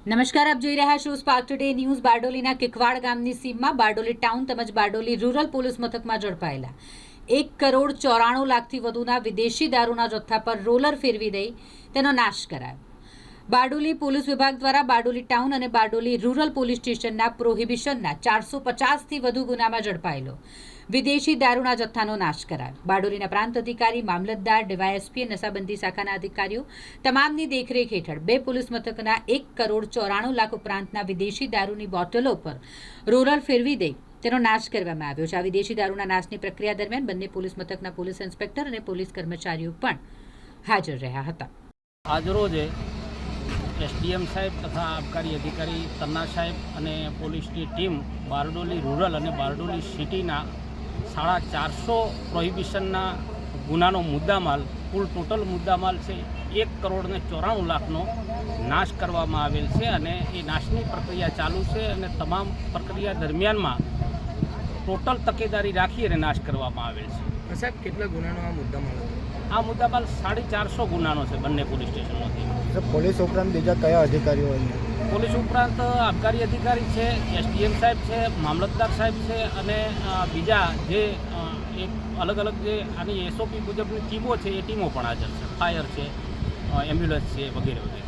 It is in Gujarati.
નમસ્કાર, આપ જોઈ રહ્યા છો સ્પાર્ક ટુડે ન્યૂઝ। બારડોલીના કિકવાડ ગામની સીમમાં બારડોલી ટાઉન તેમજ બારડોલી રૂરલ પોલીસ મથકમાં ઝડપાયેલા 1,94,00,000થી વધુના વિદેશી દારૂના જથ્થા પર રોલર ફેરવી દઈ તેનો નાશ કરાયો। બારડોલી પોલીસ વિભાગ દ્વારા બારડોલી ટાઉન અને બારડોલી રૂરલ પોલીસ સ્ટેશનના પ્રોહિબિશનના 450થી વધુ ગુનામાં ઝડપાયેલો વિદેશી દારૂના જથ્થાનો નાશ કરાયો। બારડોલીના પ્રાંત અધિકારી, મામલતદાર, ડીવાયએસપી અને નશાબંધી શાખાના અધિકારીઓ તમામની દેખરેખ હેઠળ બે પોલીસ મથકના 1,94,00,000 ઉપરાંતના વિદેશી દારૂની બોટલો પર રોલર ફેરવી દઈ તેનો નાશ કરવામાં આવ્યો છે। આ વિદેશી દારૂના નાશની પ્રક્રિયા દરમિયાન બંને પોલીસ મથકના પોલીસ ઇન્સ્પેક્ટર અને પોલીસ કર્મચારીઓ પણ હાજર રહ્યા હતા। આજરોજ એસડીએમ સાહેબ તથા આબકારી અધિકારી તન્ના સાહેબ અને પોલીસની ટીમ બારડોલી રૂરલ અને બારડોલી સિટીના 450 પ્રોહિબિશનના ગુનાનો મુદ્દામાલ, કુલ ટોટલ મુદ્દામાલ છે 1,94,00,000નો નાશ કરવામાં આવેલ છે અને એ નાશની પ્રક્રિયા ચાલુ છે અને તમામ પ્રક્રિયા દરમિયાનમાં ટોટલ તકેદારી રાખી અને નાશ કરવામાં આવેલ છે। સાહેબ, કેટલા ગુનાનો આ મુદ્દામાલ હતો? આ મુદ્દામાલ 450 ગુનાનો છે બંને પોલીસ સ્ટેશનોથી। પોલીસ ઉપરાંત બીજા કયા અધિકારીઓ? પોલીસ ઉપરાંત આબકારી અધિકારી છે, એસડીએમ સાહેબ છે, મામલતદાર સાહેબ છે અને બીજા જે એક અલગ અલગ જે આની એસઓપી મુજબની ટીમો છે એ ટીમો પણ હાજર છે। ફાયર છે, એમ્બ્યુલન્સ છે વગેરે વગેરે।